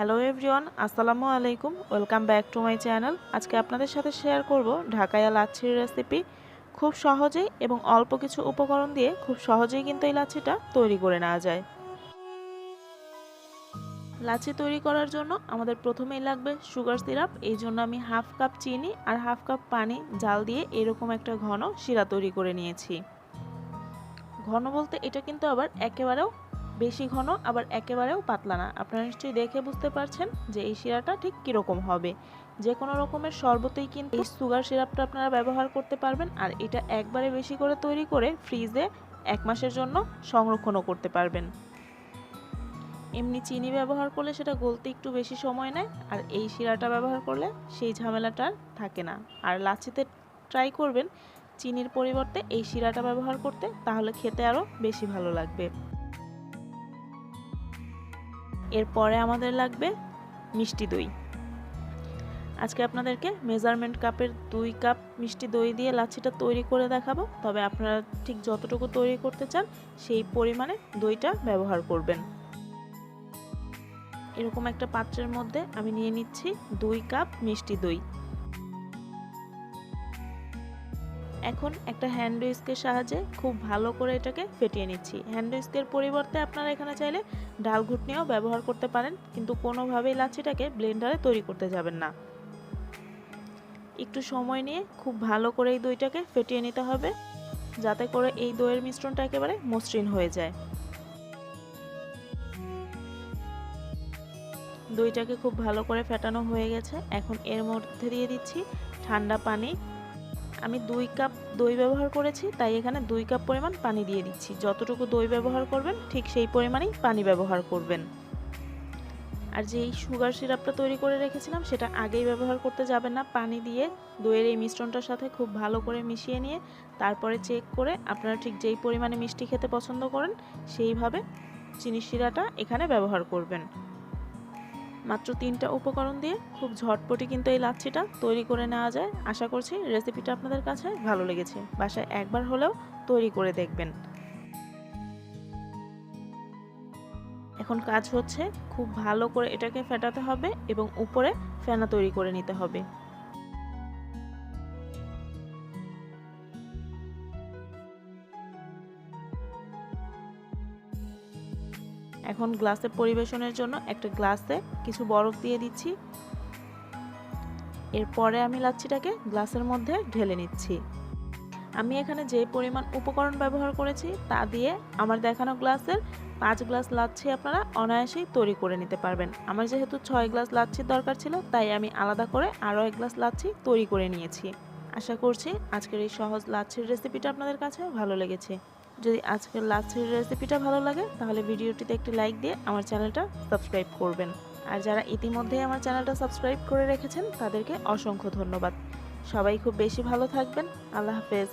Hello everyone, আসসালামু আলাইকুম। Welcome back to my channel. আজকে আপনাদের সাথে শেয়ার করব ঢাকাইয়া লাচ্ছির রেসিপি। খুব সহজেই এবং অল্প কিছু উপকরণ দিয়ে খুব সহজেই কিন্তু এই লাচ্ছিটা তৈরি করে নেওয়া যায়। লাচ্ছি তৈরি করার জন্য আমাদের প্রথমেই লাগবে সুগার সিরাপ। এই জন্য আমি হাফ কাপ চিনি আর হাফ কাপ পানি জাল দিয়ে এরকম একটা ঘন শিরা তৈরি করে নিয়েছি। ঘন বলতে এটা কিন্তু আবার একেবারেও বেশি ঘন আবার একেবারেও পাতলা না। আপনারা নিশ্চয়ই দেখে বুঝতে পারছেন যে এই শিরাটা ঠিক কীরকম হবে। যে কোনো রকমের শরবতেই কিন্তু এই সুগার সিরাপটা আপনারা ব্যবহার করতে পারবেন, আর এটা একবারে বেশি করে তৈরি করে ফ্রিজে 1 মাসের জন্য সংরক্ষণও করতে পারবেন। এমনি চিনি ব্যবহার করলে সেটা গলতে একটু বেশি সময় নেয়, আর এই শিরাটা ব্যবহার করলে সেই ঝামেলাটা থাকে না। আর লাচ্ছিতে ট্রাই করবেন চিনির পরিবর্তে এই শিরাটা ব্যবহার করতে, তাহলে খেতে আরও বেশি ভালো লাগবে। এরপরে আমাদের লাগবে মিষ্টি দই। আজকে আপনাদেরকে মেজারমেন্ট কাপের 2 কাপ মিষ্টি দই দিয়ে লাচ্ছিটা তৈরি করে দেখাবো। তবে আপনারা ঠিক যতটুকু তৈরি করতে চান সেই পরিমাণে দইটা ব্যবহার করবেন। এরকম একটা পাত্রের মধ্যে আমি নিয়ে নিচ্ছি 2 কাপ মিষ্টি দই। এখন একটা হ্যান্ড হুইস্কের সাহায্যে খুব ভালো করে এটাকে ফেটিয়ে নিচ্ছি। হ্যান্ড হুইস্কের পরিবর্তে আপনারা এখানে চাইলে ডাল ঘুটনিও ব্যবহার করতে পারেন, কিন্তু কোনোভাবেই লাচ্ছিটাকে ব্লেন্ডারে তৈরি করতে যাবেন না। একটু সময় নিয়ে খুব ভালো করে এই দইটাকে ফেটিয়ে নিতে হবে, যাতে করে এই দইয়ের মিশ্রণটা একেবারে মসৃণ হয়ে যায়। দইটাকে খুব ভালো করে ফেটানো হয়ে গেছে। এখন এর মধ্যে দিয়ে দিচ্ছি ঠান্ডা পানি। আমি 2 কাপ দই ব্যবহার করেছি, তাই এখানে 2 কাপ পরিমাণ পানি দিয়ে দিচ্ছি। যতটুকু দই ব্যবহার করবেন ঠিক সেই পরিমাণেই পানি ব্যবহার করবেন। আর যে এই সুগার সিরাপটা তৈরি করে রেখেছিলাম সেটা আগেই ব্যবহার করতে যাবেন না। পানি দিয়ে দইয়ের এই মিশ্রণটার সাথে খুব ভালো করে মিশিয়ে নিয়ে তারপরে চেক করে আপনারা ঠিক যেই পরিমাণে মিষ্টি খেতে পছন্দ করেন সেইভাবে চিনির শিরাটা এখানে ব্যবহার করবেন। মাত্র 3টা উপকরণ দিয়ে খুব ঝটপটি কিন্তু এই লাচ্ছিটা তৈরি করে নেওয়া যায়। আশা করছি রেসিপিটা আপনাদের কাছে ভালো লেগেছে। বাসায় একবার হলেও তৈরি করে দেখবেন। এখন কাজ হচ্ছে খুব ভালো করে এটাকে ফেটাতে হবে এবং উপরে ফেনা তৈরি করে নিতে হবে। এখন গ্লাসে পরিবেশনের জন্য একটা গ্লাসে কিছু বরফ দিয়ে দিচ্ছি। এরপরে আমি লাচ্ছিটাকে গ্লাসের মধ্যে ঢেলে নিচ্ছি। আমি এখানে যে পরিমাণ উপকরণ ব্যবহার করেছি তা দিয়ে আমার দেখানো গ্লাসের 5 গ্লাস লাচ্ছি আপনারা অনায়াসেই তৈরি করে নিতে পারবেন। আমার যেহেতু 6 গ্লাস লাচ্ছির দরকার ছিল, তাই আমি আলাদা করে আরও 1 গ্লাস লাচ্ছি তৈরি করে নিয়েছি। আশা করছি আজকের এই সহজ লাচ্ছির রেসিপিটা আপনাদের কাছে ভালো লেগেছে। যদি আজকের লাচ্ছির রেসিপিটা ভালো লাগে তাহলে ভিডিওটিতে একটি লাইক দিয়ে আমার চ্যানেলটা সাবস্ক্রাইব করবেন। আর যারা ইতিমধ্যেই আমার চ্যানেলটা সাবস্ক্রাইব করে রেখেছেন তাদেরকে অসংখ্য ধন্যবাদ। সবাই খুব বেশি ভালো থাকবেন। আল্লাহ হাফেজ।